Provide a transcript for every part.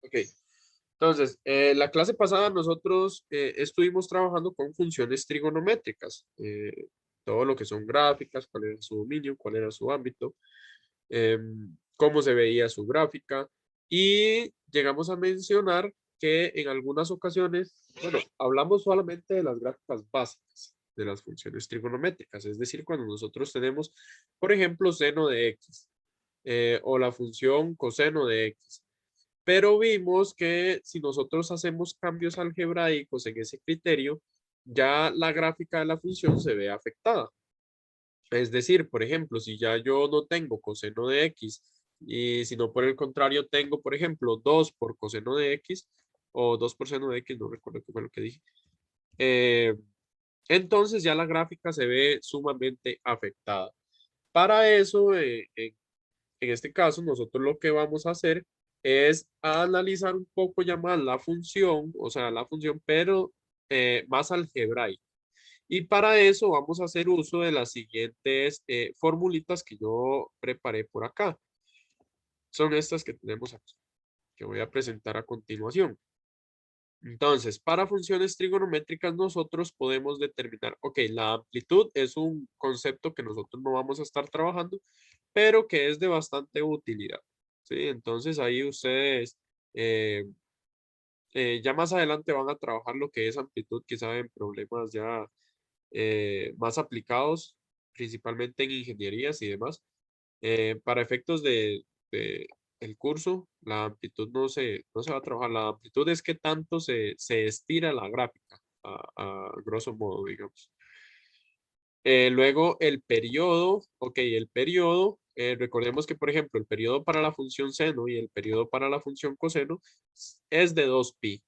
Ok, entonces, la clase pasada nosotros estuvimos trabajando con funciones trigonométricas, todo lo que son gráficas, cuál era su dominio, cuál era su ámbito, cómo se veía su gráfica y llegamos a mencionar que en algunas ocasiones, bueno, hablamos solamente de las gráficas básicas de las funciones trigonométricas, es decir, cuando nosotros tenemos, por ejemplo, seno de x o la función coseno de x. Pero vimos que si nosotros hacemos cambios algebraicos en ese criterio, ya la gráfica de la función se ve afectada. Es decir, por ejemplo, si ya yo no tengo coseno de x y si no por el contrario tengo, por ejemplo, 2 por coseno de x o 2 por seno de x, no recuerdo qué fue lo que dije, eh, entonces ya la gráfica se ve sumamente afectada. Para eso, en este caso, nosotros lo que vamos a hacer es analizar un poco ya más la función, o sea, la función, pero más algebraica. Y para eso vamos a hacer uso de las siguientes formulitas que yo preparé por acá. Son estas que tenemos aquí, que voy a presentar a continuación. Entonces, para funciones trigonométricas nosotros podemos determinar, ok, la amplitud es un concepto que nosotros no vamos a estar trabajando, pero que es de bastante utilidad. ¿Sí? Entonces ahí ustedes eh, ya más adelante van a trabajar lo que es amplitud, quizá en problemas ya más aplicados, principalmente en ingenierías y demás. Para efectos de el curso, la amplitud no se va a trabajar. La amplitud es que tanto se estira la gráfica, a grosso modo, digamos. Luego el periodo, ok, el periodo, recordemos que por ejemplo el periodo para la función seno y el periodo para la función coseno es de 2pi.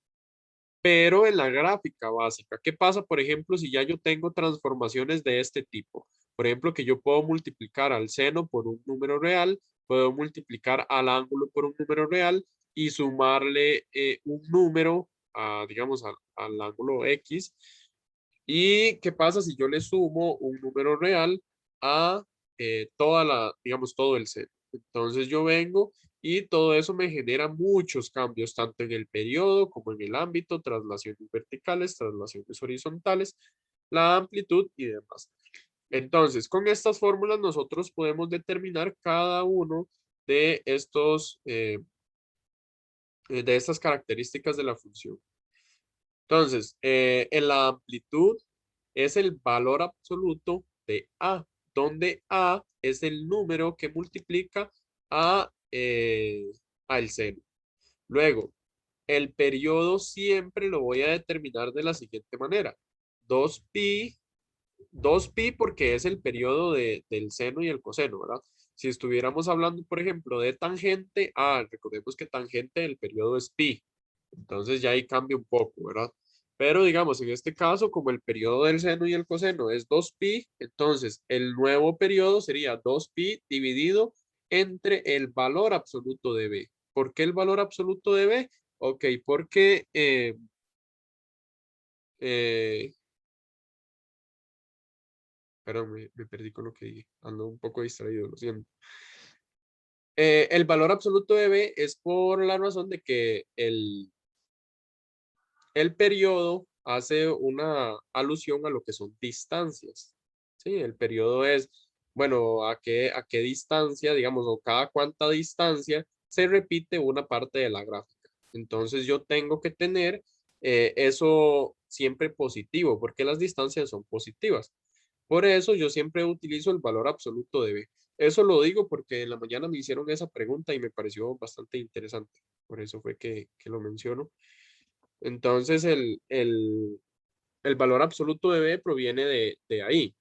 Pero en la gráfica básica, ¿qué pasa, por ejemplo, si ya yo tengo transformaciones de este tipo? Por ejemplo, que yo puedo multiplicar al seno por un número real, puedo multiplicar al ángulo por un número real y sumarle un número, digamos, al ángulo X. ¿Y qué pasa si yo le sumo un número real a digamos, todo el seno? Entonces yo vengo y todo eso me genera muchos cambios, tanto en el periodo como en el ámbito, traslaciones verticales, traslaciones horizontales, la amplitud y demás. Entonces, con estas fórmulas nosotros podemos determinar cada uno de de estas características de la función. Entonces, en la amplitud es el valor absoluto de A, donde A es el número que multiplica a el seno. Luego, el periodo siempre lo voy a determinar de la siguiente manera. 2pi, 2pi porque es el periodo del seno y el coseno, ¿verdad? Si estuviéramos hablando, por ejemplo, de tangente, recordemos que tangente del periodo es pi. Entonces ya ahí cambia un poco, ¿verdad? Pero digamos, en este caso, como el periodo del seno y el coseno es 2pi, entonces el nuevo periodo sería 2pi dividido entre el valor absoluto de b. ¿Por qué el valor absoluto de b? Ok, porque, eh, perdón, me perdí con lo que dije. Ando un poco distraído, lo siento. El valor absoluto de b es por la razón de que el periodo hace una alusión a lo que son distancias. Sí, el periodo es, bueno, a qué distancia, digamos, o cada cuánta distancia se repite una parte de la gráfica. Entonces yo tengo que tener eso siempre positivo, porque las distancias son positivas. Por eso yo siempre utilizo el valor absoluto de b. Eso lo digo porque en la mañana me hicieron esa pregunta y me pareció bastante interesante. Por eso fue que lo menciono. Entonces, el valor absoluto de B proviene de ahí.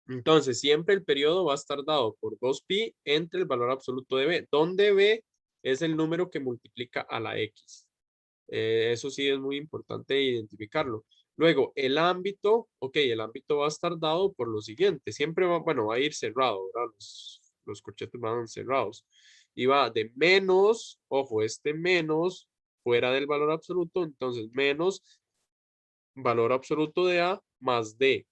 Entonces, siempre el periodo va a estar dado por 2pi entre el valor absoluto de B, donde B es el número que multiplica a la X. Eso sí es muy importante identificarlo. Luego, el ámbito, ok, el ámbito va a estar dado por lo siguiente. Siempre va, bueno, va a ir cerrado, ¿verdad? Los corchetes van cerrados. Y va de menos, ojo, este menos fuera del valor absoluto, entonces menos valor absoluto de A más D,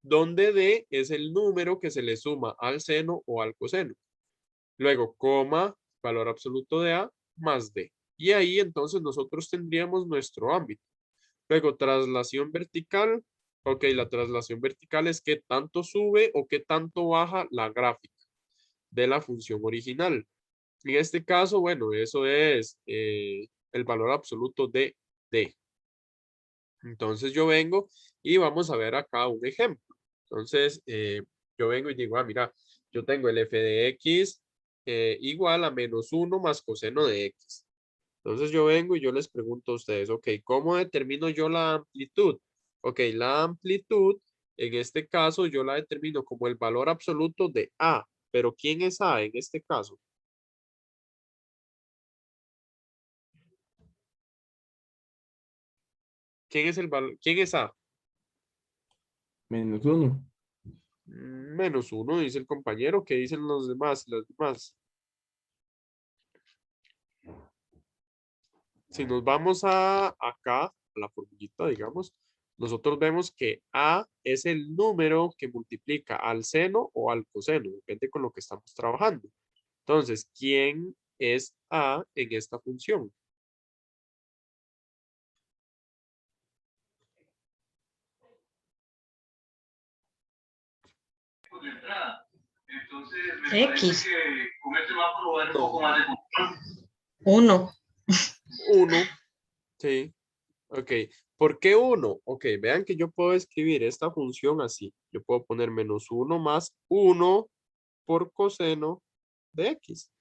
donde D es el número que se le suma al seno o al coseno. Luego, coma, valor absoluto de A más D. Y ahí entonces nosotros tendríamos nuestro ámbito. Luego, traslación vertical. Ok, la traslación vertical es qué tanto sube o qué tanto baja la gráfica de la función original. En este caso, bueno, eso es el valor absoluto de D. Entonces yo vengo y vamos a ver acá un ejemplo. Entonces, yo vengo y digo, mira, yo tengo el f de x igual a -1 más coseno de x. Entonces yo vengo y yo les pregunto a ustedes, ok, ¿cómo determino yo la amplitud? Ok, la amplitud, en este caso, yo la determino como el valor absoluto de A. Pero ¿quién es A en este caso? ¿Quién es el valor? ¿Quién es A? -1. -1, dice el compañero. ¿Qué dicen los demás? Los demás. Si nos vamos a acá, a la formulita, digamos, nosotros vemos que A es el número que multiplica al seno o al coseno, depende con lo que estamos trabajando. Entonces, ¿quién es A en esta función? X. No, 1. 1. Sí. Ok. ¿Por qué 1? Ok, vean que yo puedo escribir esta función así. Yo puedo poner -1 más 1 por coseno de X.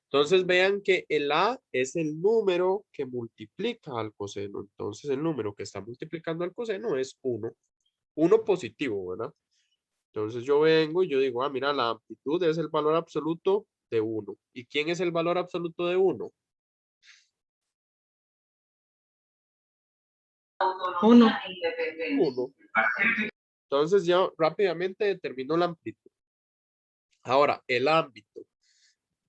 Entonces vean que el A es el número que multiplica al coseno. Entonces el número que está multiplicando al coseno es 1. 1 positivo, ¿verdad? Entonces yo vengo y yo digo, mira, la amplitud es el valor absoluto de 1. ¿Y quién es el valor absoluto de 1? 1. 1. Entonces ya rápidamente determino la amplitud. Ahora, el ámbito.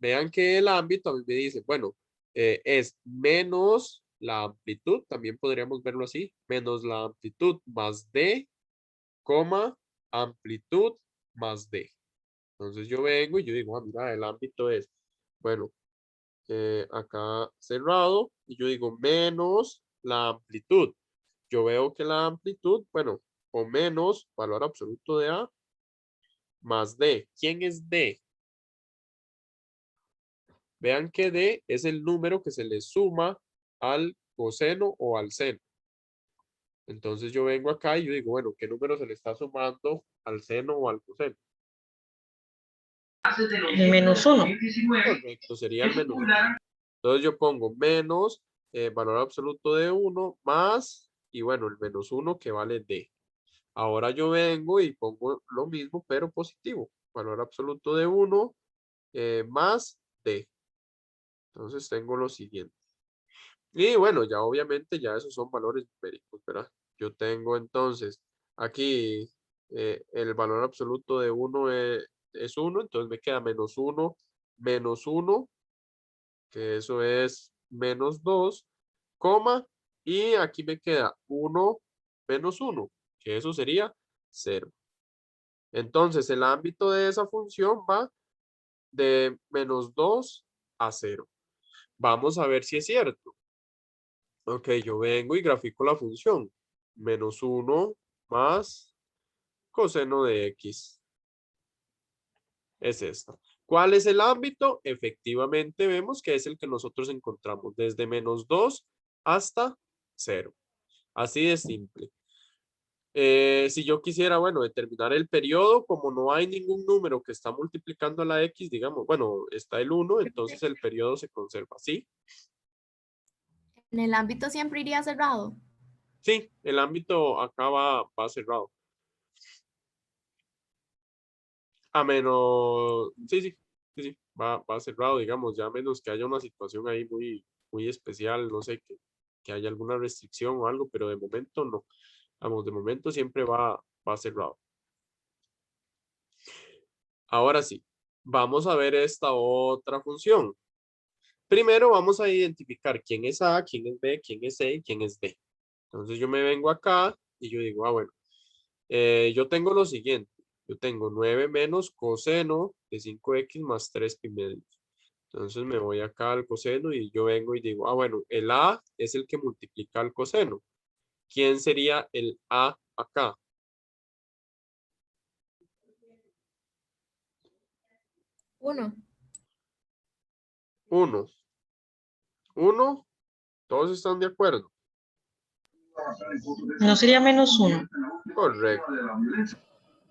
Vean que el ámbito a mí me dice, bueno, es menos la amplitud, también podríamos verlo así, menos la amplitud más D, coma, amplitud más D. Entonces yo vengo y yo digo, mira, el ámbito es, bueno, acá cerrado, y yo digo menos la amplitud. Yo veo que la amplitud, bueno, o menos valor absoluto de A más D. ¿Quién es D? Vean que D es el número que se le suma al coseno o al seno. Entonces yo vengo acá y yo digo, bueno, ¿qué número se le está sumando al seno o al coseno? El -1. Correcto, sería el menos 1. Entonces yo pongo menos valor absoluto de 1 más, y bueno, el -1 que vale D. Ahora yo vengo y pongo lo mismo, pero positivo. Valor absoluto de 1 más D. Entonces tengo lo siguiente. Y bueno, ya obviamente ya esos son valores numéricos, ¿verdad? Yo tengo entonces aquí el valor absoluto de 1 es 1, entonces me queda menos 1, que eso es -2, coma, y aquí me queda 1 menos 1, que eso sería 0. Entonces el ámbito de esa función va de -2 a 0. Vamos a ver si es cierto. Ok, yo vengo y grafico la función. -1 más coseno de X. Es esta. ¿Cuál es el ámbito? Efectivamente vemos que es el que nosotros encontramos desde -2 hasta 0. Así de simple. Si yo quisiera, bueno, determinar el periodo, como no hay ningún número que está multiplicando a la X, digamos, bueno, está el 1, entonces el periodo se conserva así. ¿En el ámbito siempre iría cerrado? Sí, el ámbito acá va cerrado. A menos, sí, va cerrado, digamos, ya a menos que haya una situación ahí muy especial, no sé, que haya alguna restricción o algo, pero de momento no. Vamos, de momento siempre va cerrado. Ahora sí, vamos a ver esta otra función. Primero vamos a identificar quién es A, quién es B, quién es C y quién es D. Entonces yo me vengo acá y yo digo, bueno, yo tengo lo siguiente. Yo tengo 9 menos coseno de 5x más 3 pi medio. Entonces me voy acá al coseno y yo vengo y digo, ah, bueno, el A es el que multiplica el coseno. ¿Quién sería el A acá? Uno. 1. 1. ¿Todos están de acuerdo? No sería -1. Correcto.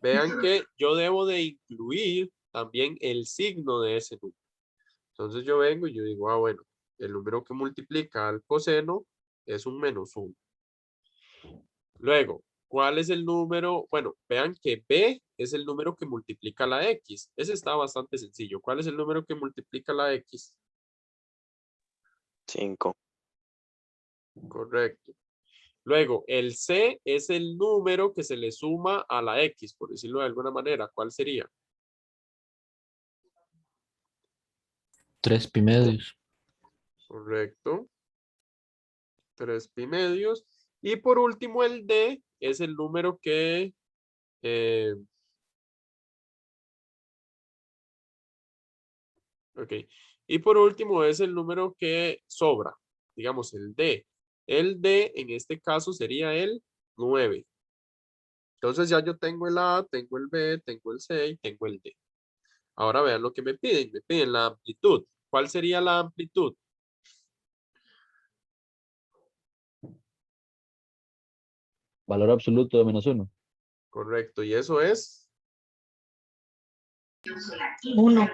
Vean que yo debo de incluir también el signo de ese número. Entonces yo vengo y yo digo, ah, bueno, el número que multiplica al coseno es un -1. Luego, ¿cuál es el número? Bueno, vean que B es el número que multiplica la X. Ese está bastante sencillo. ¿Cuál es el número que multiplica la X? 5. Correcto. Luego, el C es el número que se le suma a la X, por decirlo de alguna manera. ¿Cuál sería? 3 pi medios. Correcto. 3 pi medios. Y por último, el D es el número que... ok. Y por último es el número que sobra. Digamos, el D. El D en este caso sería el 9. Entonces ya yo tengo el A, tengo el B, tengo el C y tengo el D. Ahora vean lo que me piden. Me piden la amplitud. ¿Cuál sería la amplitud? Valor absoluto de -1. Correcto. Y eso es... 1.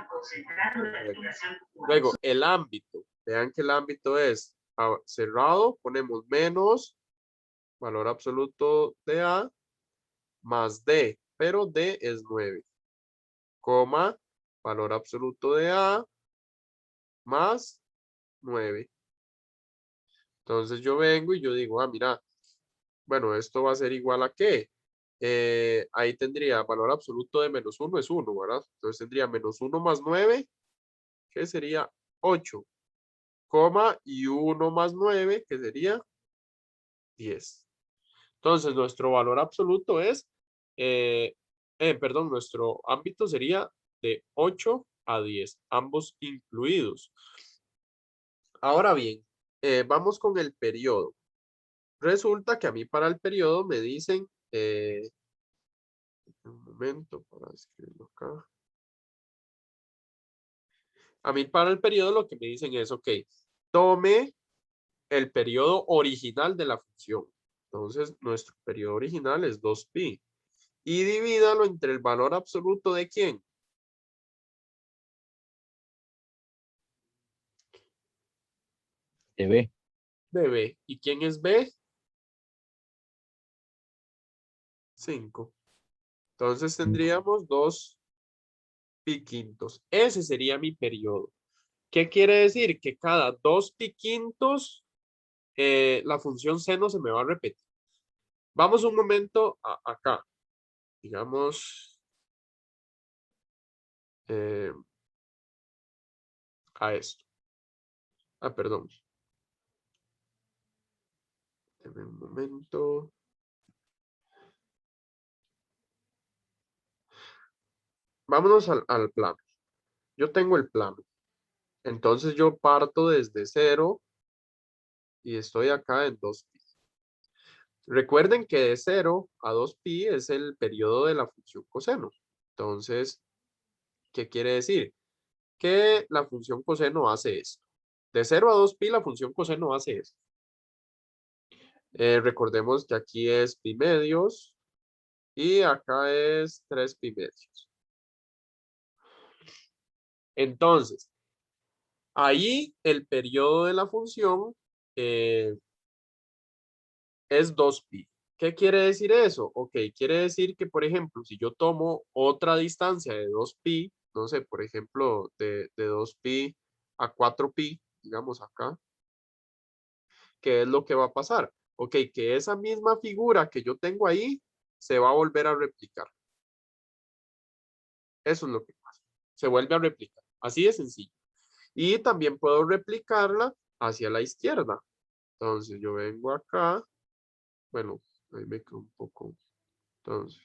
Luego, el ámbito. Vean que el ámbito es cerrado. Ponemos menos valor absoluto de A más D. Pero D es 9. Coma, valor absoluto de A más 9. Entonces yo vengo y yo digo, ah, mira, bueno, esto va a ser igual a qué. Ahí tendría valor absoluto de -1 es 1, ¿verdad? Entonces tendría -1 más 9, que sería 8, coma, y 1 más 9, que sería 10. Entonces nuestro valor absoluto es, perdón, nuestro ámbito sería de 8 a 10, ambos incluidos. Ahora bien, vamos con el periodo. Resulta que a mí para el periodo me dicen, un momento para escribirlo acá. A mí para el periodo lo que me dicen es, ok, tome el periodo original de la función. Entonces, nuestro periodo original es 2pi. Y divídalo entre el valor absoluto de ¿quién? De B. De B. ¿Y quién es B? 5. Entonces tendríamos 2pi quintos. Ese sería mi periodo. ¿Qué quiere decir? Que cada 2pi quintos la función seno se me va a repetir. Vamos un momento acá. Digamos a esto. Ah, perdón. Deme un momento. Vámonos al plano. Yo tengo el plano. Entonces yo parto desde 0 y estoy acá en 2pi. Recuerden que de 0 a 2pi es el periodo de la función coseno. Entonces, ¿qué quiere decir? Que la función coseno hace esto. De 0 a 2pi la función coseno hace esto. Recordemos que aquí es pi medios y acá es 3 pi medios. Entonces, ahí el periodo de la función es 2pi. ¿Qué quiere decir eso? Ok, quiere decir que, por ejemplo, si yo tomo otra distancia de 2pi, no sé, por ejemplo, de 2pi a 4pi, digamos acá, ¿qué es lo que va a pasar? Ok, que esa misma figura que yo tengo ahí se va a volver a replicar. Eso es lo que pasa. Se vuelve a replicar. Así de sencillo. Y también puedo replicarla hacia la izquierda. Entonces yo vengo acá. Bueno, ahí me quedo un poco. Entonces.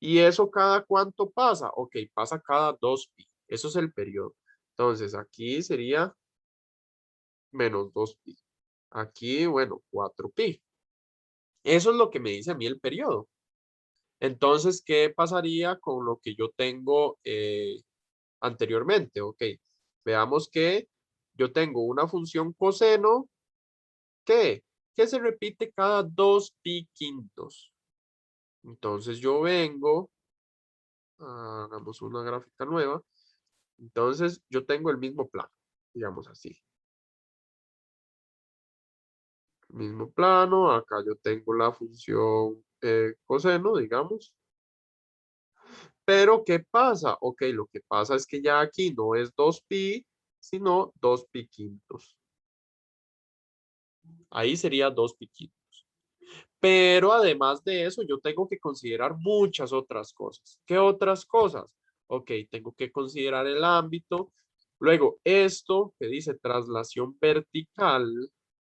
¿Y eso cada cuánto pasa? Ok, pasa cada 2pi. Eso es el periodo. Entonces, aquí sería menos 2pi. Aquí, bueno, 4pi. Eso es lo que me dice a mí el periodo. Entonces, ¿qué pasaría con lo que yo tengo anteriormente? Ok, veamos que yo tengo una función coseno que se repite cada 2pi quintos. Entonces, yo vengo, hagamos una gráfica nueva. Entonces, yo tengo el mismo plano, digamos así. Mismo plano, acá yo tengo la función coseno, digamos. Pero, ¿qué pasa? Ok, lo que pasa es que ya aquí no es 2pi, sino 2pi quintos. Ahí sería 2pi quintos. Pero además de eso, yo tengo que considerar muchas otras cosas. ¿Qué otras cosas? Ok, tengo que considerar el ámbito. Luego, esto que dice traslación vertical,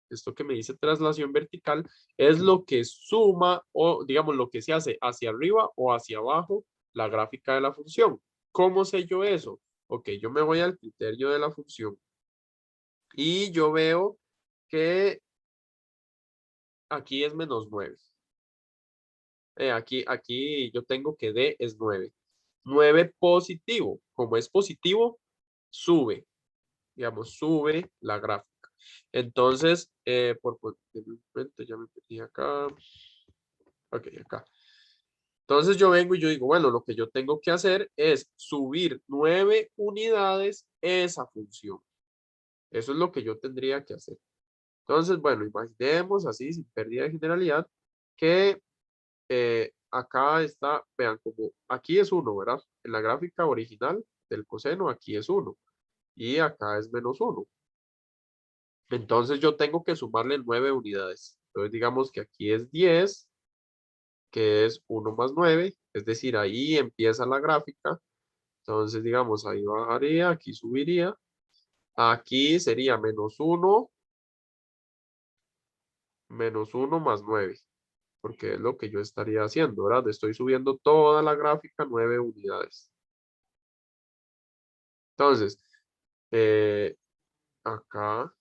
esto que me dice traslación vertical, es lo que suma o digamos lo que se hace hacia arriba o hacia abajo la gráfica de la función. ¿Cómo sé yo eso? Ok, yo me voy al criterio de la función y yo veo que aquí es menos 9. Aquí yo tengo que D es 9. 9 positivo. Como es positivo, sube. Digamos, sube la gráfica. Entonces, en un momento ya me metí acá. Ok, acá. Entonces yo vengo y yo digo, bueno, lo que yo tengo que hacer es subir 9 unidades esa función. Eso es lo que yo tendría que hacer. Entonces, bueno, imaginemos así, sin pérdida de generalidad, que acá está, vean, como aquí es 1, ¿verdad? En la gráfica original del coseno, aquí es 1 y acá es menos 1. Entonces yo tengo que sumarle 9 unidades. Entonces digamos que aquí es 10, que es 1 más 9, es decir, ahí empieza la gráfica. Entonces digamos, ahí bajaría, aquí subiría. Aquí sería menos 1 más 9, porque es lo que yo estaría haciendo, ¿verdad? Estoy subiendo toda la gráfica 9 unidades. Entonces, eh, acá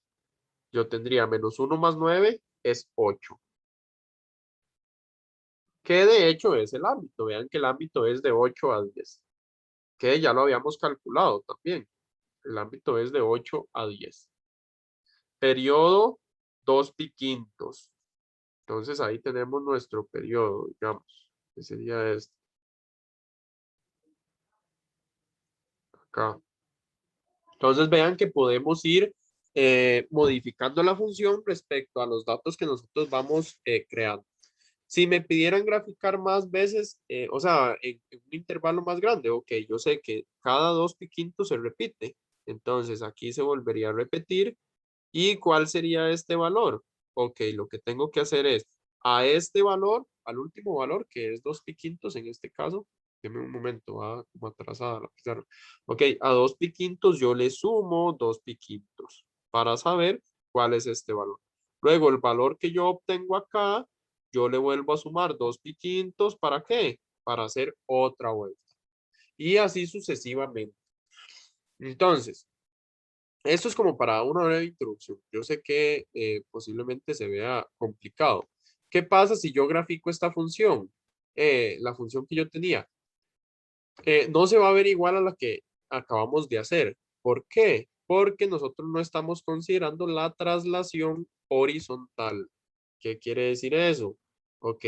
yo tendría menos 1 más 9 es 8. Que de hecho es el ámbito. Vean que el ámbito es de 8 a 10. Que ya lo habíamos calculado también. El ámbito es de 8 a 10. Periodo 2pi quintos. Entonces ahí tenemos nuestro periodo, digamos. Que sería este. Acá. Entonces vean que podemos ir modificando la función respecto a los datos que nosotros vamos creando. Si me pidieran graficar más veces, o sea, en un intervalo más grande, ok, yo sé que cada 2pi quintos se repite. Entonces aquí se volvería a repetir. ¿Y cuál sería este valor? Ok, lo que tengo que hacer es a este valor, al último valor, que es 2pi quintos en este caso. Deme un momento, va como atrasada la pizarra. Ok, a 2pi quintos yo le sumo 2pi quintos para saber cuál es este valor. Luego el valor que yo obtengo acá, yo le vuelvo a sumar 2pi quintos. ¿Para qué? Para hacer otra vuelta. Y así sucesivamente. Entonces, esto es como para una breve introducción. Yo sé que posiblemente se vea complicado. ¿Qué pasa si yo grafico esta función? La función que yo tenía. No se va a ver igual a la que acabamos de hacer. ¿Por qué? Porque nosotros no estamos considerando la traslación horizontal. ¿Qué quiere decir eso? Ok,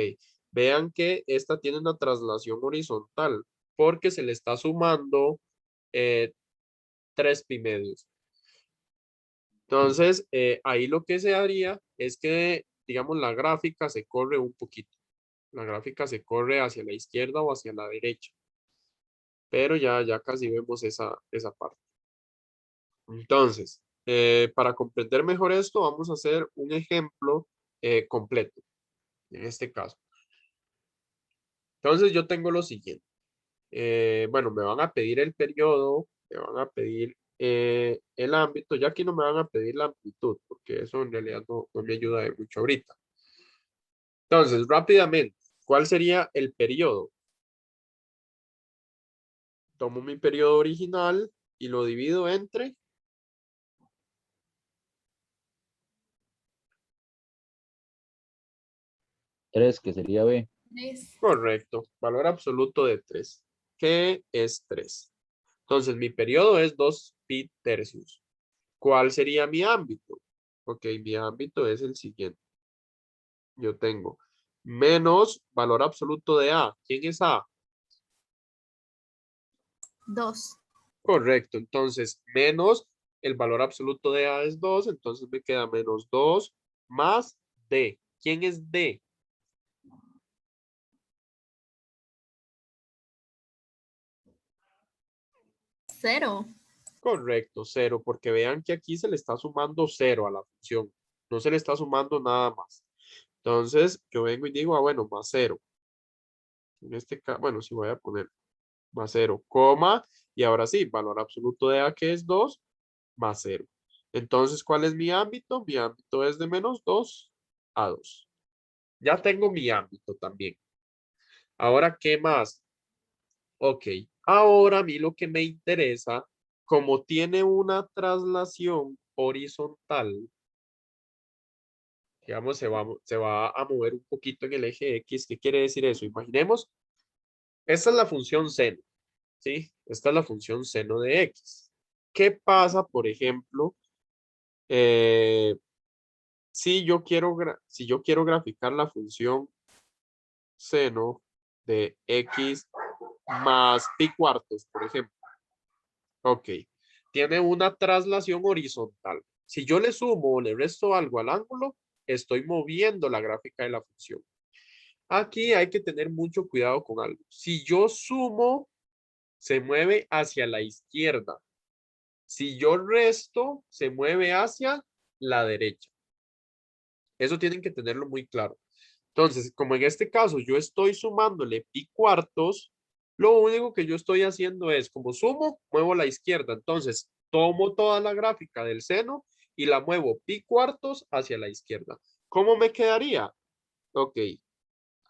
vean que esta tiene una traslación horizontal porque se le está sumando 3 pi medios. Entonces, ahí lo que se haría es que, digamos, la gráfica se corre un poquito. La gráfica se corre hacia la izquierda o hacia la derecha. Pero ya casi vemos esa parte. Entonces, para comprender mejor esto, vamos a hacer un ejemplo completo, en este caso. Entonces, yo tengo lo siguiente. Bueno, me van a pedir el periodo, me van a pedir el ámbito, ya aquí no me van a pedir la amplitud, porque eso en realidad no me ayuda de mucho ahorita. Entonces, rápidamente, ¿cuál sería el periodo? Tomo mi periodo original, y lo divido entre 3, que sería B. 3. correcto, valor absoluto de 3. ¿Qué es 3? Entonces, mi periodo es 2 pi tercios. ¿Cuál sería mi ámbito? Ok, mi ámbito es el siguiente. Yo tengo menos valor absoluto de A. ¿Quién es A? 2. Correcto, entonces menos el valor absoluto de A es 2, entonces me queda menos 2 más D. ¿Quién es D? 0. Correcto, 0, porque vean que aquí se le está sumando 0 a la función. No se le está sumando nada más. Entonces, yo vengo y digo, bueno, más 0. En este caso, bueno, sí voy a poner más 0, coma, y ahora sí, valor absoluto de A que es 2, más 0. Entonces, ¿cuál es mi ámbito? Mi ámbito es de menos 2 a 2. Ya tengo mi ámbito también. Ahora, ¿qué más? Ok, ahora a mí lo que me interesa, como tiene una traslación horizontal, digamos, se va a mover un poquito en el eje X. ¿Qué quiere decir eso? Imaginemos, esta es la función seno, ¿sí? Esta es la función seno de X. ¿Qué pasa, por ejemplo, eh, si yo quiero graficar la función seno de X más pi cuartos, por ejemplo? Ok, tiene una traslación horizontal. Si yo le sumo o le resto algo al ángulo, estoy moviendo la gráfica de la función. Aquí hay que tener mucho cuidado con algo. Si yo sumo, se mueve hacia la izquierda. Si yo resto, se mueve hacia la derecha. Eso tienen que tenerlo muy claro. Entonces, como en este caso yo estoy sumándole pi cuartos, lo único que yo estoy haciendo es, como sumo, muevo a la izquierda. Entonces, tomo toda la gráfica del seno y la muevo pi cuartos hacia la izquierda. ¿Cómo me quedaría? Ok,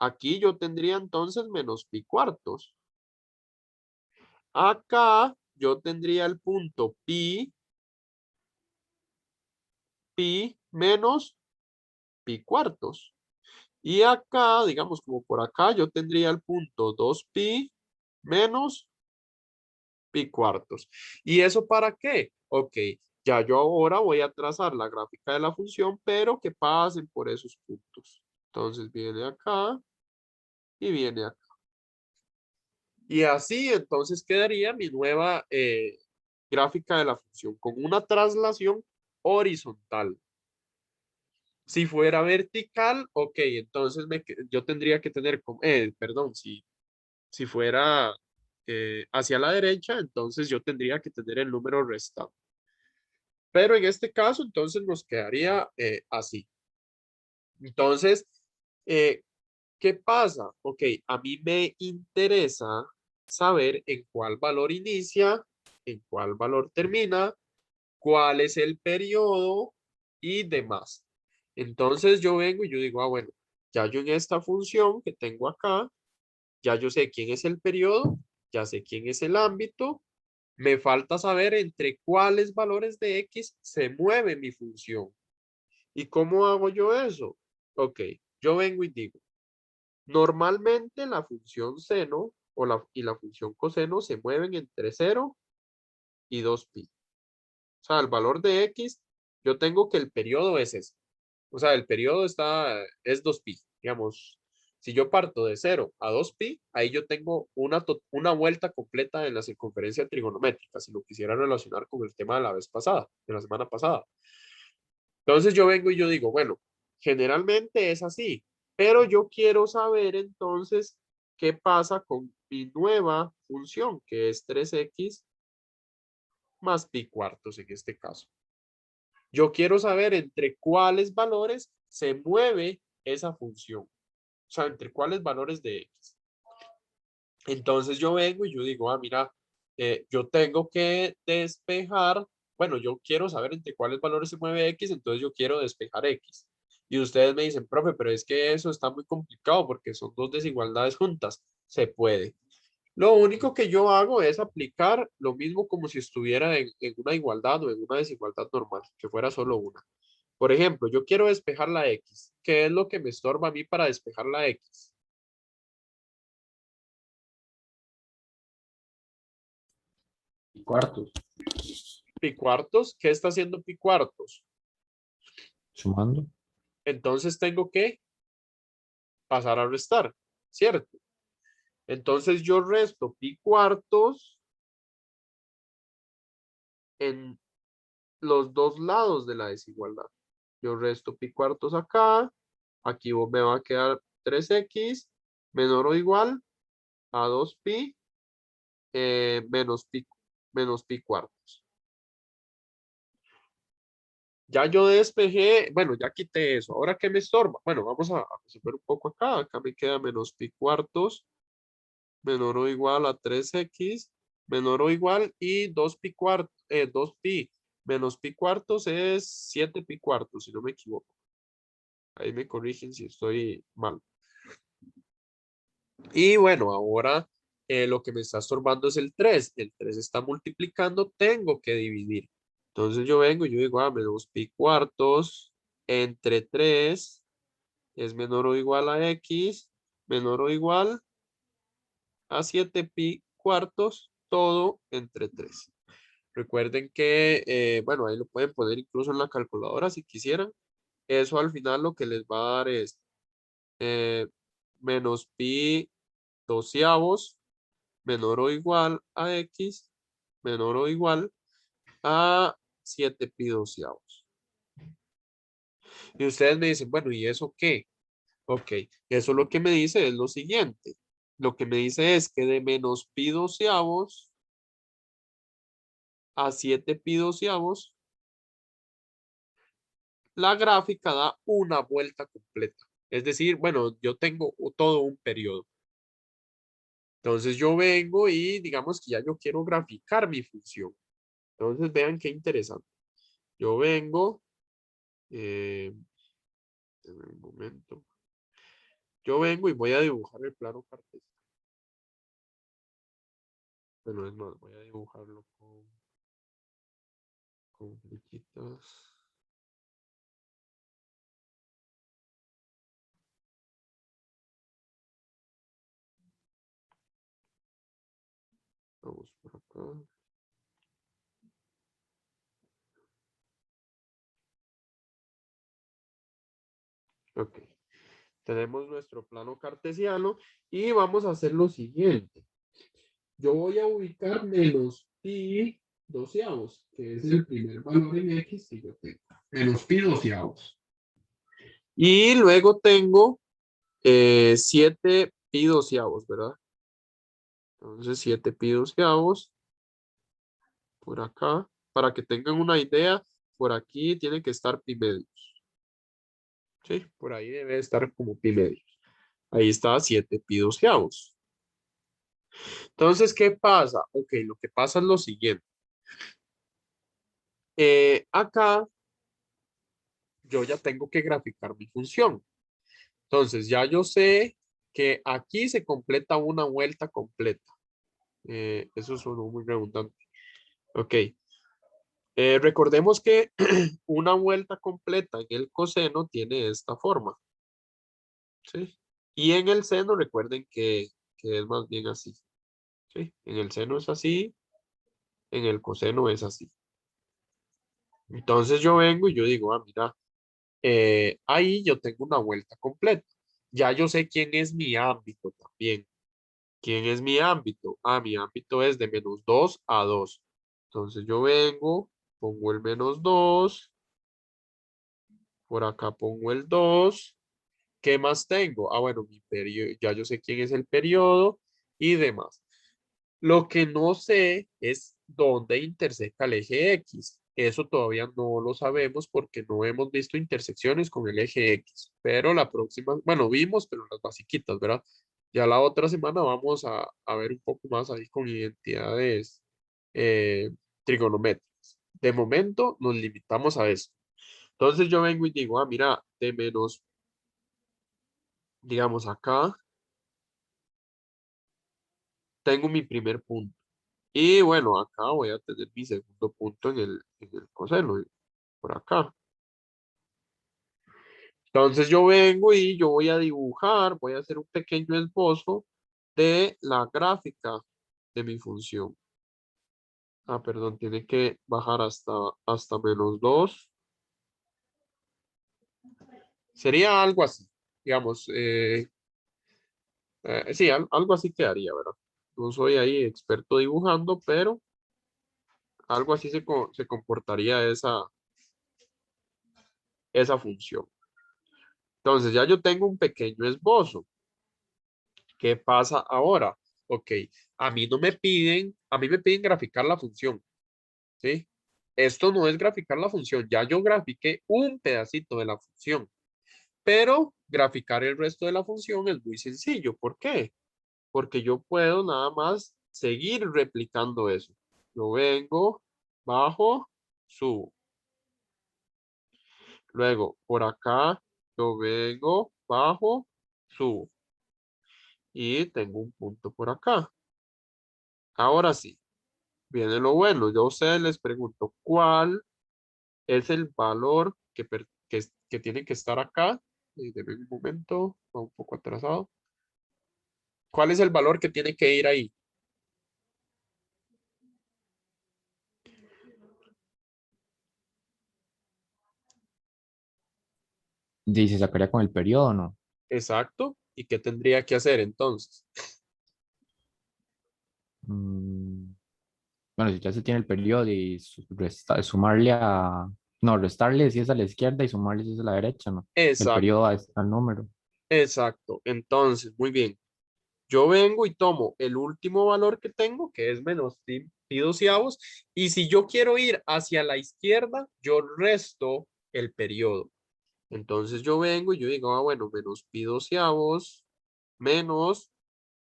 aquí yo tendría entonces menos pi cuartos. Acá yo tendría el punto pi menos pi cuartos. Y acá, digamos como por acá, yo tendría el punto 2pi menos pi cuartos. ¿Y eso para qué? Ok, ya yo ahora voy a trazar la gráfica de la función, pero que pasen por esos puntos. Entonces viene acá y viene acá. Y así entonces quedaría mi nueva gráfica de la función con una traslación horizontal. Si fuera vertical, ok, entonces yo tendría que tener, perdón, si fuera hacia la derecha, entonces yo tendría que tener el número restante. Pero en este caso, entonces nos quedaría así. Entonces, eh, ¿qué pasa? Ok, a mí me interesa saber en cuál valor inicia, en cuál valor termina, cuál es el periodo y demás. Entonces yo vengo y yo digo, bueno, ya yo en esta función que tengo acá, ya yo sé quién es el periodo, ya sé quién es el ámbito, me falta saber entre cuáles valores de X se mueve mi función. ¿Y cómo hago yo eso? Ok, yo vengo y digo, normalmente la función seno y la función coseno se mueven entre 0 y 2pi. O sea, el valor de X, yo tengo que el periodo es ese. O sea, el periodo es 2pi. Digamos, si yo parto de 0 a 2pi, ahí yo tengo una vuelta completa en la circunferencia trigonométrica, si lo quisiera relacionar con el tema de la vez pasada, de la semana pasada. Entonces yo vengo y yo digo, bueno, generalmente es así, pero yo quiero saber entonces qué pasa con mi nueva función, que es 3x más pi cuartos en este caso. Yo quiero saber entre cuáles valores se mueve esa función. O sea, entre cuáles valores de X. Entonces yo vengo y yo digo, mira, yo tengo que despejar, bueno, yo quiero saber entre cuáles valores se mueve X, entonces yo quiero despejar X. Y ustedes me dicen, profe, pero es que eso está muy complicado porque son dos desigualdades juntas. Se puede. Lo único que yo hago es aplicar lo mismo como si estuviera en una igualdad o en una desigualdad normal, que fuera solo una. Por ejemplo, yo quiero despejar la X. ¿Qué es lo que me estorba a mí para despejar la X? Y cuartos. Pi cuartos. ¿Qué está haciendo pi cuartos? Sumando. Entonces tengo que pasar a restar, ¿cierto? Entonces yo resto pi cuartos en los dos lados de la desigualdad. Yo resto pi cuartos acá. Aquí me va a quedar 3x menor o igual a 2pi menos pi cuartos. Ya yo despejé, bueno, ya quité eso. Ahora, ¿qué me estorba? Bueno, vamos a resolver un poco acá. Acá me queda menos pi cuartos menor o igual a 3x menor o igual y 2pi cuartos, 2pi menos pi cuartos es 7pi cuartos, si no me equivoco. Ahí me corrigen si estoy mal. Y bueno, ahora lo que me está estorbando es el 3. El 3 está multiplicando, tengo que dividir. Entonces yo vengo y yo digo, menos pi cuartos entre 3 es menor o igual a x, menor o igual a 7pi cuartos, todo entre 3. Recuerden que, bueno, ahí lo pueden poner incluso en la calculadora si quisieran. Eso al final lo que les va a dar es menos pi doceavos menor o igual a x menor o igual a 7 pi doceavos. Y ustedes me dicen, bueno, ¿y eso qué? Ok, eso lo que me dice es lo siguiente. Lo que me dice es que de menos pi doceavos a 7 pi doceavos, la gráfica da una vuelta completa. Es decir, bueno, yo tengo todo un periodo. Entonces yo vengo y digamos que ya yo quiero graficar mi función. Entonces vean qué interesante. Yo vengo, en un momento. Yo vengo y voy a dibujar el plano cartesiano. Bueno, es más, voy a dibujarlo con flechitas. Vamos por acá. Ok. Tenemos nuestro plano cartesiano y vamos a hacer lo siguiente. Yo voy a ubicar menos pi doceavos, que es el primer valor en x que yo tengo. Menos pi doceavos. Y luego tengo 7 pi doceavos, ¿verdad? Entonces 7 pi doceavos por acá. Para que tengan una idea, por aquí tiene que estar pi medios. Sí, por ahí debe estar como pi medios. Ahí está 7 pi doceavos. Entonces, ¿qué pasa? Ok, lo que pasa es lo siguiente. Acá yo ya tengo que graficar mi función. Entonces, ya yo sé que aquí se completa una vuelta completa. Eso sonó muy redundante. Ok. Recordemos que una vuelta completa en el coseno tiene esta forma. ¿Sí? Y en el seno recuerden que es más bien así. ¿Sí? En el seno es así, en el coseno es así. Entonces yo vengo y yo digo, mira, ahí yo tengo una vuelta completa. Ya yo sé quién es mi ámbito también. ¿Quién es mi ámbito? Mi ámbito es de menos 2 a 2. Entonces yo vengo, pongo el menos 2. Por acá pongo el 2. ¿Qué más tengo? Bueno, mi periodo, ya yo sé quién es el periodo y demás. Lo que no sé es dónde intersecta el eje X. Eso todavía no lo sabemos porque no hemos visto intersecciones con el eje X. Pero la próxima, bueno, vimos, pero las basiquitas, ¿verdad? Ya la otra semana vamos a ver un poco más ahí con identidades trigonométricas. De momento nos limitamos a eso. Entonces yo vengo y digo, mira, de menos, digamos acá, tengo mi primer punto. Y bueno, acá voy a tener mi segundo punto en el coseno, por acá. Entonces yo vengo y yo voy a dibujar, voy a hacer un pequeño esbozo de la gráfica de mi función. Ah, perdón, tiene que bajar hasta -2. Sería algo así, digamos, sí, algo así quedaría, ¿verdad? No soy ahí experto dibujando, pero algo así se comportaría esa función. Entonces ya yo tengo un pequeño esbozo. ¿Qué pasa ahora? Ok, a mí me piden graficar la función, ¿sí? Esto no es graficar la función, ya yo grafiqué un pedacito de la función, pero graficar el resto de la función es muy sencillo. ¿Por qué? Porque yo puedo nada más seguir replicando eso. Yo vengo, bajo, subo. Luego, por acá, yo vengo, bajo, subo. Y tengo un punto por acá. Ahora sí, viene lo bueno. Yo a ustedes les pregunto, ¿cuál es el valor que tiene que estar acá? Denme un momento, va un poco atrasado. ¿Cuál es el valor que tiene que ir ahí? Dice, sacaría con el periodo, ¿no? Exacto. ¿Y qué tendría que hacer entonces? Mm, bueno, si ya se tiene el periodo y sumarle a... No, restarle si es a la izquierda y sumarle si es a la derecha, ¿no? El Exacto, periodo es al número. exacto. Entonces, muy bien. Yo vengo y tomo el último valor que tengo, que es -pi doceavos, y si yo quiero ir hacia la izquierda, yo resto el periodo. Entonces yo vengo y yo digo, ah, bueno, -pi doceavos menos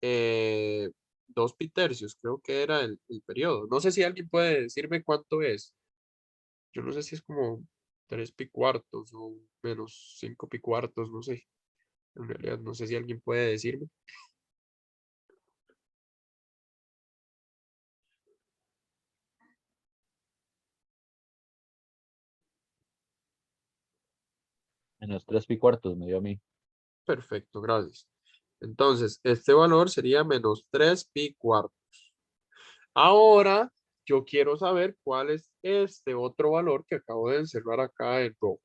2 pi tercios, creo que era el periodo. No sé si alguien puede decirme cuánto es. Yo no sé si es como 3 pi cuartos o -5 pi cuartos, no sé. En realidad no sé si alguien puede decirme. -3 pi cuartos me dio a mí. Perfecto, gracias. Entonces, este valor sería -3 pi cuartos. Ahora, yo quiero saber cuál es este otro valor que acabo de encerrar acá en rojo.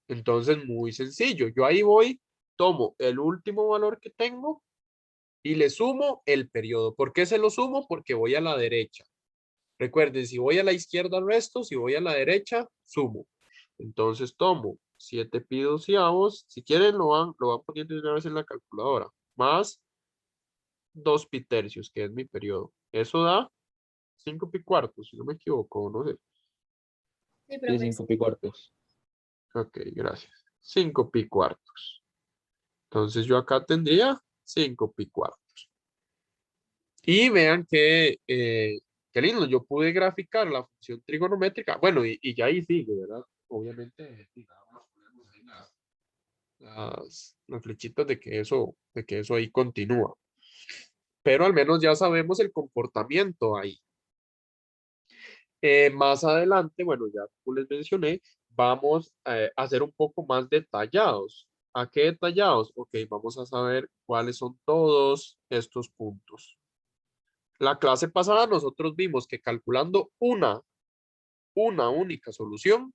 Entonces, muy sencillo. Yo ahí voy, tomo el último valor que tengo y le sumo el periodo. ¿Por qué se lo sumo? Porque voy a la derecha. Recuerden, si voy a la izquierda resto, si voy a la derecha, sumo. Entonces tomo 7 pi doceavos. Si quieren, lo van poniendo de una vez en la calculadora. Más 2 pi tercios, que es mi periodo. Eso da 5 pi cuartos, si no me equivoco, no sé. Sí, Sí, profe. 5 pi cuartos. Ok, gracias. 5 pi cuartos. Entonces yo acá tendría 5 pi cuartos. Y vean qué lindo, yo pude graficar la función trigonométrica. Bueno, y ya ahí sigue, ¿verdad? Obviamente, digamos, ponemos ahí las flechitas de que eso ahí continúa. Pero al menos ya sabemos el comportamiento ahí. Más adelante, bueno, ya como les mencioné, vamos a ser un poco más detallados. ¿A qué detallados? Ok, vamos a saber cuáles son todos estos puntos. La clase pasada nosotros vimos que calculando una única solución,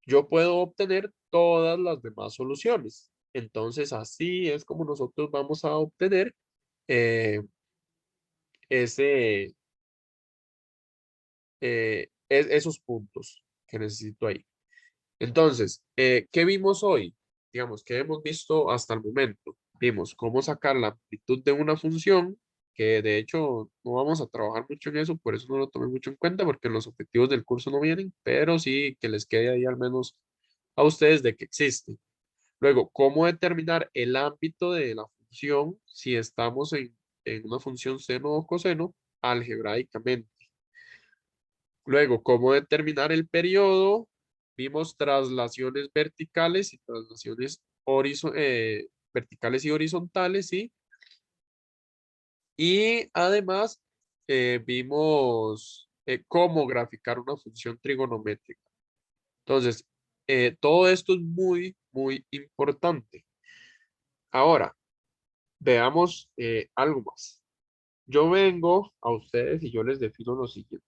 yo puedo obtener todas las demás soluciones. Entonces, así es como nosotros vamos a obtener eh, ese, esos puntos que necesito ahí. Entonces, ¿qué vimos hoy? Digamos, ¿qué hemos visto hasta el momento? Vimos cómo sacar la amplitud de una función, que de hecho no vamos a trabajar mucho en eso, por eso no lo tomé mucho en cuenta, porque los objetivos del curso no vienen, pero sí que les quede ahí al menos a ustedes de que existe. Luego, ¿cómo determinar el ámbito de la función si estamos en una función seno o coseno algebraicamente? Luego, ¿cómo determinar el periodo? Vimos traslaciones verticales y traslaciones verticales y horizontales, ¿sí? Y además vimos cómo graficar una función trigonométrica. Entonces, todo esto es muy, muy importante. Ahora, veamos algo más. Yo vengo a ustedes y yo les defino lo siguiente.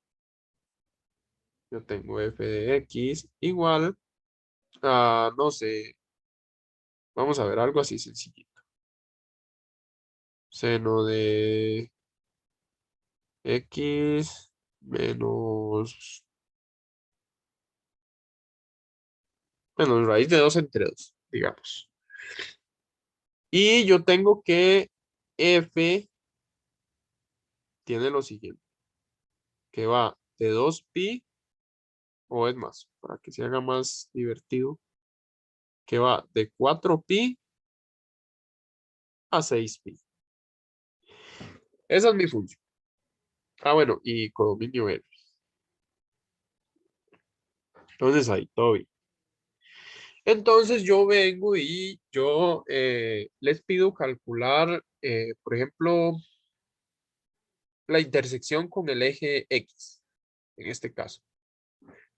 Yo tengo f de x igual a, no sé, vamos a ver algo así sencillito. Seno de x menos raíz de 2 entre 2, digamos. Y yo tengo que f tiene lo siguiente, que va de 2pi, o es más, para que se haga más divertido, que va de 4pi a 6pi. Esa es mi función. Ah, bueno, y codominio L. Entonces ahí todo bien. Entonces yo vengo y yo les pido calcular, por ejemplo, la intersección con el eje X, en este caso,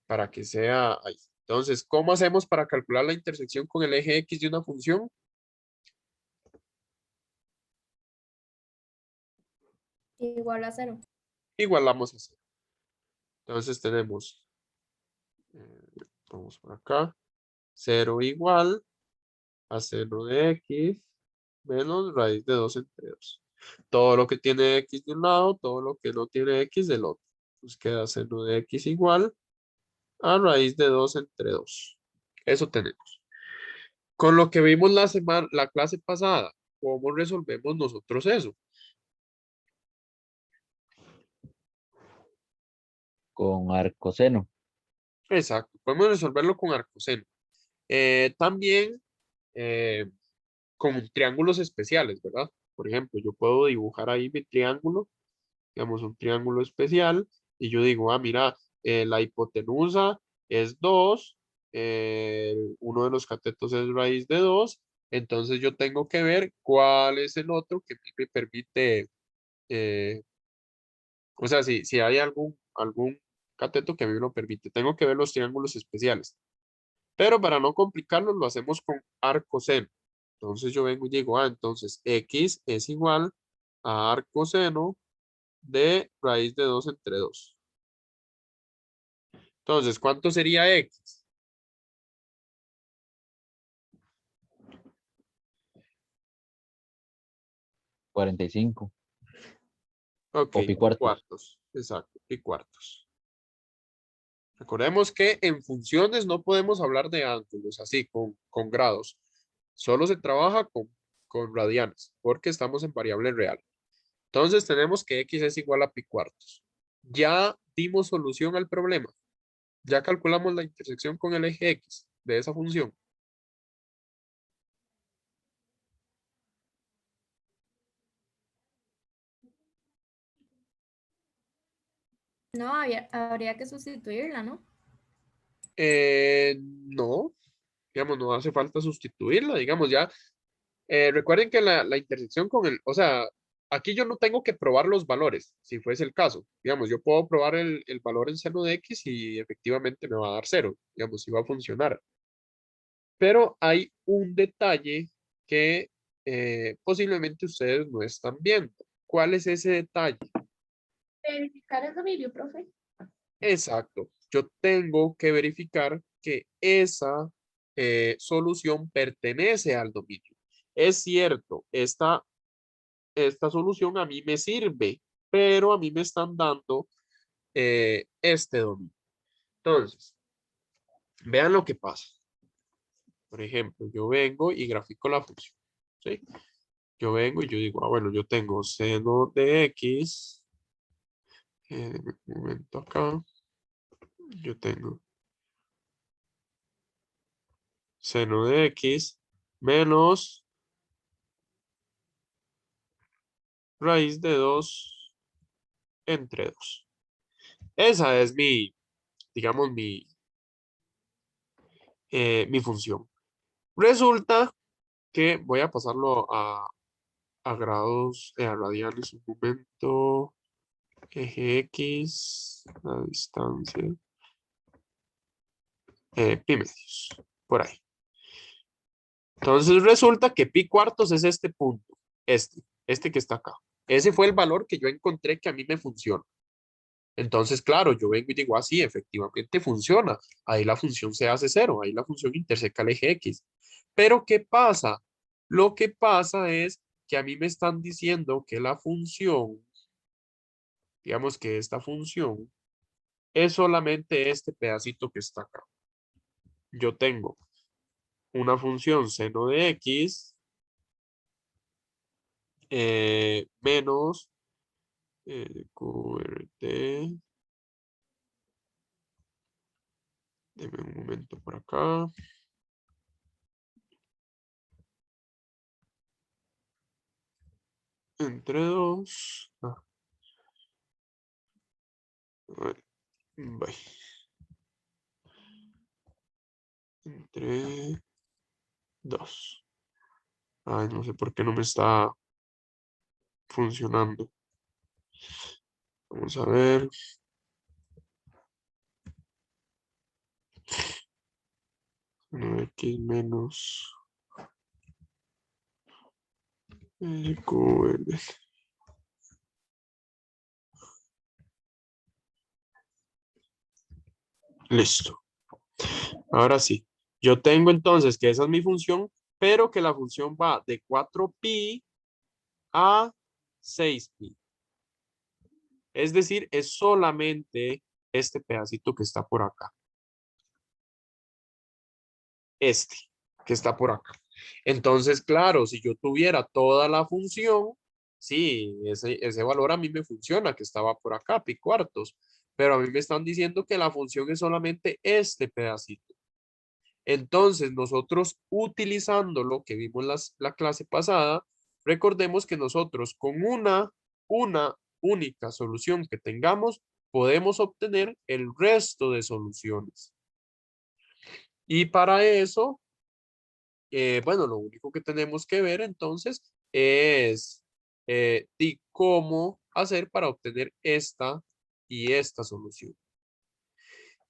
para que sea ahí. Entonces, ¿cómo hacemos para calcular la intersección con el eje X de una función? Igual a 0. Igualamos a 0. Entonces tenemos, vamos por acá, 0 igual a seno de X menos raíz de 2 entre 2. Todo lo que tiene X de un lado, todo lo que no tiene X del otro. Pues queda seno de X igual a raíz de 2 entre 2. Eso tenemos. Con lo que vimos la clase pasada, ¿cómo resolvemos nosotros eso? Con arcoseno. Exacto, podemos resolverlo con arcoseno. También con triángulos especiales, ¿verdad? Por ejemplo, yo puedo dibujar ahí mi triángulo, digamos un triángulo especial, y yo digo, ah, mira, la hipotenusa es 2, uno de los catetos es raíz de 2, entonces yo tengo que ver cuál es el otro que me permite, eh, o sea, si hay algún cateto que a mí me lo permite, tengo que ver los triángulos especiales. Pero para no complicarlo, lo hacemos con arcoseno. Entonces yo vengo y digo, ah, entonces x es igual a arcoseno de raíz de 2 entre 2. Entonces, ¿cuánto sería x? $45. Ok, O pi pi cuartos. cuartos. Exacto, pi cuartos. Recordemos que en funciones no podemos hablar de ángulos así, con grados. Solo se trabaja con radianes, porque estamos en variable real. Entonces tenemos que x es igual a pi cuartos. Ya dimos solución al problema. Ya calculamos la intersección con el eje X de esa función. No, habría que sustituirla, ¿no? No, digamos, no hace falta sustituirla, digamos, ya. Recuerden que la intersección con o sea, aquí yo no tengo que probar los valores, si fuese el caso. Digamos, yo puedo probar el valor en seno de X y efectivamente me va a dar 0, digamos, si va a funcionar. Pero hay un detalle que posiblemente ustedes no están viendo. ¿Cuál es ese detalle? Verificar el dominio, profe. Exacto. Yo tengo que verificar que esa solución pertenece al dominio. Es cierto, esta solución a mí me sirve, pero a mí me están dando este dominio. Entonces, vean lo que pasa. Por ejemplo, yo vengo y grafico la función. ¿Sí? Yo vengo y yo digo, ah, bueno, yo tengo seno de X. Un momento acá. Yo tengo seno de X menos raíz de 2 entre 2. Esa es digamos, mi función. Resulta que voy a pasarlo a grados, a radianes, un momento, eje X, la distancia, pi medios, por ahí. Entonces resulta que pi cuartos es este punto, este que está acá. Ese fue el valor que yo encontré que a mí me funciona. Entonces, claro, yo vengo y digo, así, efectivamente funciona. Ahí la función se hace cero, ahí la función interseca el eje X. Pero, ¿qué pasa? Lo que pasa es que a mí me están diciendo que la función, digamos que esta función, es solamente este pedacito que está acá. Yo tengo una función seno de X menos QRT. Deme un momento por acá. Entre 2. Bye. Entre 2. Ay, no sé por qué no me está funcionando. Vamos a ver. X menos QL. Listo. Ahora sí. Yo tengo entonces que esa es mi función, pero que la función va de 4pi a 6pi. Es decir, es solamente este pedacito que está por acá. Este que está por acá. Entonces, claro, si yo tuviera toda la función, sí, ese valor a mí me funciona, que estaba por acá, pi cuartos. Pero a mí me están diciendo que la función es solamente este pedacito. Entonces, nosotros utilizando lo que vimos la clase pasada, recordemos que nosotros con una única solución que tengamos, podemos obtener el resto de soluciones. Y para eso, bueno, lo único que tenemos que ver entonces es cómo hacer para obtener esta y esta solución.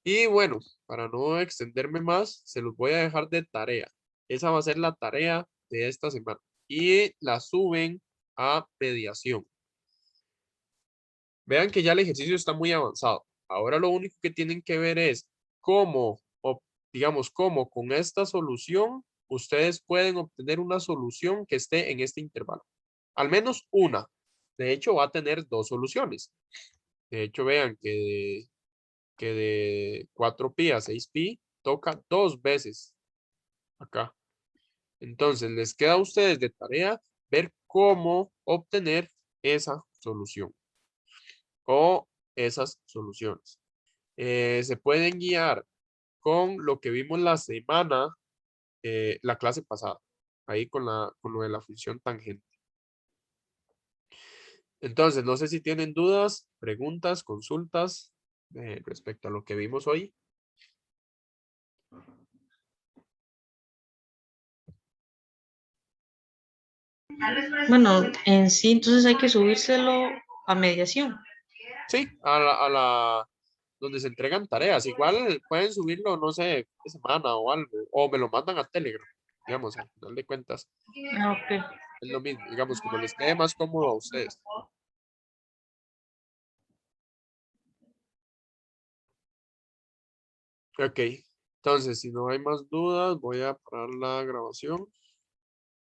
Y bueno, para no extenderme más, se los voy a dejar de tarea. Esa va a ser la tarea de esta semana. Y la suben a mediación. Vean que ya el ejercicio está muy avanzado. Ahora lo único que tienen que ver es cómo, digamos, cómo con esta solución ustedes pueden obtener una solución que esté en este intervalo. Al menos una. De hecho, va a tener dos soluciones. De hecho, vean que de 4pi a 6pi toca dos veces acá. Entonces, les queda a ustedes de tarea ver cómo obtener esa solución o esas soluciones. Se pueden guiar con lo que vimos la semana, la clase pasada, ahí con lo de la función tangente. Entonces, no sé si tienen dudas, preguntas, consultas respecto a lo que vimos hoy. Bueno, en sí, entonces hay que subírselo a mediación. Sí, donde se entregan tareas. Igual pueden subirlo, no sé, esta semana o algo, o me lo mandan a Telegram, digamos, al final de cuentas. Ah, ok. Es lo mismo, digamos, como les quede más cómodo a ustedes. Ok, entonces, si no hay más dudas, voy a parar la grabación.